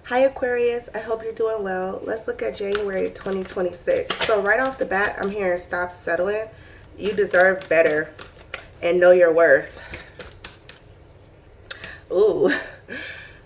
Hi Aquarius, I hope you're doing well. Let's look at January 2026. So right off the bat, I'm hearing stop settling. You deserve better and know your worth. Ooh.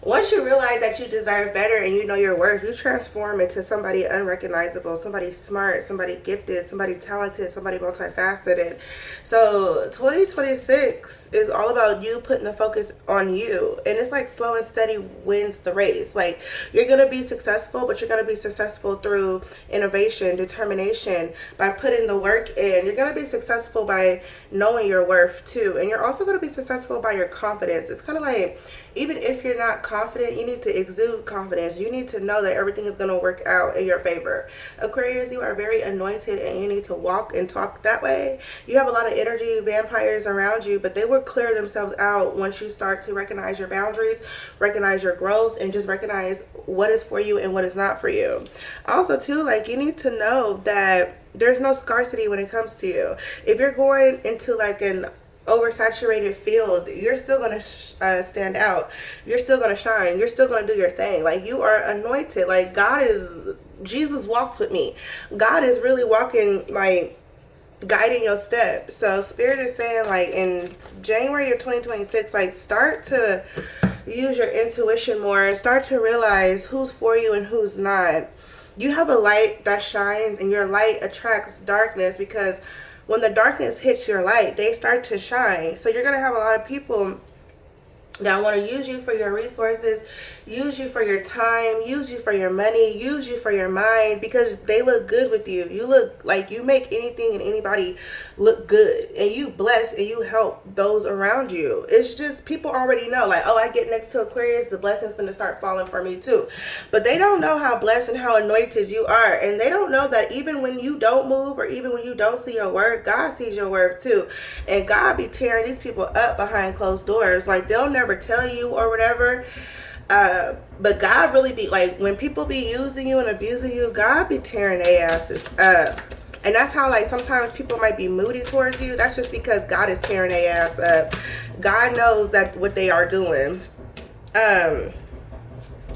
Once you realize that you deserve better and you know your worth, you transform into somebody unrecognizable, somebody smart, somebody gifted, somebody talented, somebody multifaceted. So 2026 is all about you putting the focus on you. And it's like slow and steady wins the race. Like you're going to be successful, but you're going to be successful through innovation, determination, by putting the work in. You're going to be successful by knowing your worth too. And you're also going to be successful by your confidence. It's kind of like, even if you're not confident, you need to exude confidence. You need to know that everything is going to work out in your favor. Aquarius, you are very anointed and you need to walk and talk that way. You have a lot of energy, vampires around you, but they will clear themselves out once you start to recognize your boundaries, recognize your growth, and just recognize what is for you and what is not for you. Also, too, like you need to know that there's no scarcity when it comes to you. If you're going into like an oversaturated field, you're still going to stand out. You're still going to shine. You're still going to do your thing. Like you are anointed. Like Jesus walks with me. God is really walking, like guiding your steps. So Spirit is saying like in January of 2026, like start to use your intuition more and start to realize who's for you and who's not. You have a light that shines and your light attracts darkness because when the darkness hits your light, they start to shine. So you're going to have a lot of people that want to use you for your resources, use you for your time, use you for your money, use you for your mind because they look good with you. You look like you make anything and anybody look good and you bless and you help those around you. It's just people already know like, oh, I get next to Aquarius, the blessing's going to start falling for me too. But they don't know how blessed and how anointed you are. And they don't know that even when you don't move or even when you don't see your work, God sees your work too. And God be tearing these people up behind closed doors. Like they'll never tell you or whatever, but God really be like when people be using you and abusing you, God be tearing their asses up. And that's how like sometimes people might be moody towards you. That's just because God is tearing their ass up. God knows that what they are doing.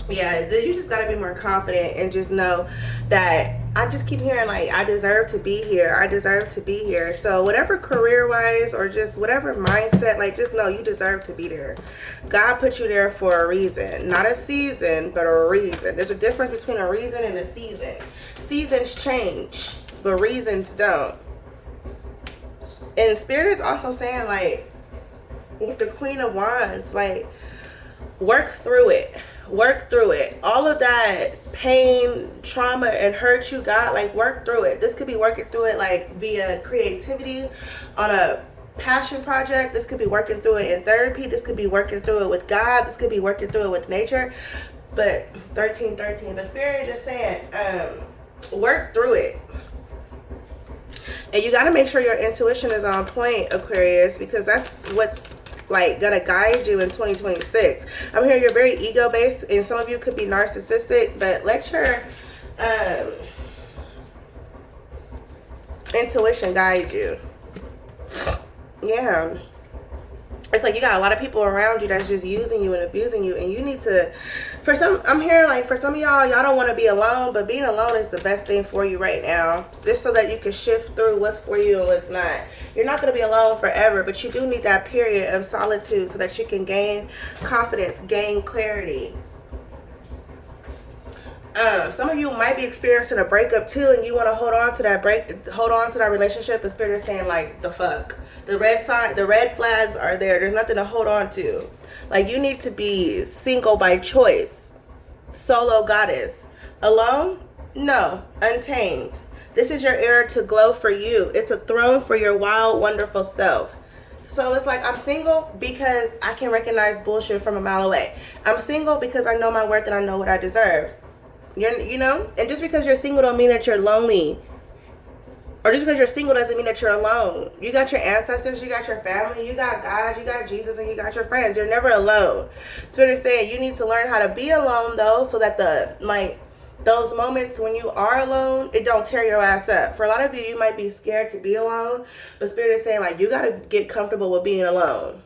Yeah, you just gotta be more confident and just know that I just keep hearing like I deserve to be here. I deserve to be here. So whatever career wise or just whatever mindset, like just know you deserve to be there. God put you there for a reason, not a season, but a reason. There's a difference between a reason and a season. Seasons change, but reasons don't. And Spirit is also saying like with the Queen of Wands, like work through it. Work through it. All of that pain, trauma, and hurt you got, like work through it. This could be working through it like via creativity on a passion project. This could be working through it in therapy. This could be working through it with God. This could be working through it with nature. But 1313, the Spirit is just saying, work through it. And you got to make sure your intuition is on point, Aquarius, because that's what's like gonna guide you in 2026. I'm hearing you're very ego based and some of you could be narcissistic, but let your intuition guide you. Yeah, it's like you got a lot of people around you that's just using you and abusing you, and you need to, I'm hearing like for some of y'all don't want to be alone, but being alone is the best thing for you right now, just so that you can shift through what's for you and what's not. You're not going to be alone forever, but you do need that period of solitude so that you can gain confidence, gain clarity. Some of you might be experiencing a breakup too, and you want to hold on to that relationship. The Spirit is saying like, the fuck, the red flags are there. There's nothing to hold on to. Like you need to be single by choice, solo goddess. Alone? No, untamed. This is your era to glow for you. It's a throne for your wild, wonderful self. So it's like I'm single because I can recognize bullshit from a mile away. I'm single because I know my worth and I know what I deserve. You know? And just because you're single don't mean that you're lonely. Or just because you're single doesn't mean that you're alone. You got your ancestors, you got your family, you got God, you got Jesus, and you got your friends. You're never alone. Spirit is saying you need to learn how to be alone though, so that those moments when you are alone, it don't tear your ass up. For a lot of you, you might be scared to be alone, but Spirit is saying like you got to get comfortable with being alone.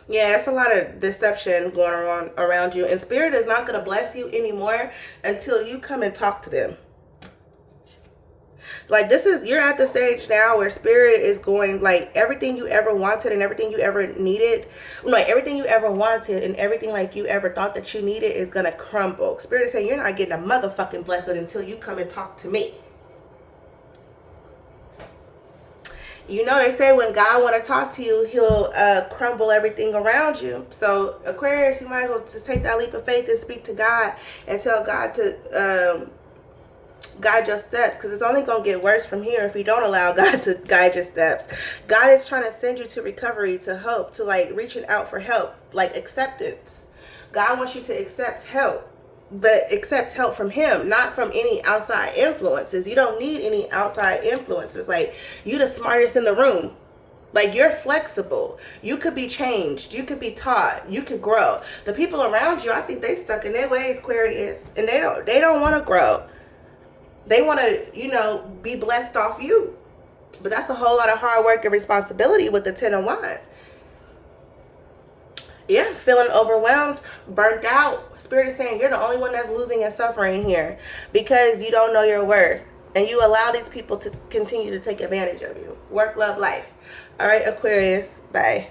Yeah, it's a lot of deception going on around you, and spirit is not going to bless you anymore until you come and talk to them. Like, this is, you're at the stage now where spirit is going, like, everything you ever wanted and everything you ever needed, like everything you ever wanted and everything like you ever thought that you needed is gonna crumble. Spirit is saying you're not getting a motherfucking blessing until you come and talk to me. You know, they say when God want to talk to you, he'll crumble everything around you. So Aquarius, you might as well just take that leap of faith and speak to God and tell God to guide your steps, because it's only going to get worse from here if you don't allow God to guide your steps. God is trying to send you to recovery, to hope, to like reaching out for help, like acceptance. God wants you to accept help, but accept help from him, not from any outside influences. You don't need any outside influences. Like, you the smartest in the room. Like, you're flexible. You could be changed. You could be taught. You could grow. The people around you, I think they stuck in their ways, Aquarius, and they don't want to grow. They want to, be blessed off you. But that's a whole lot of hard work and responsibility with the 10 of Wands. Yeah, feeling overwhelmed, burnt out. Spirit is saying you're the only one that's losing and suffering here because you don't know your worth. And you allow these people to continue to take advantage of you. Work, love, life. All right, Aquarius. Bye.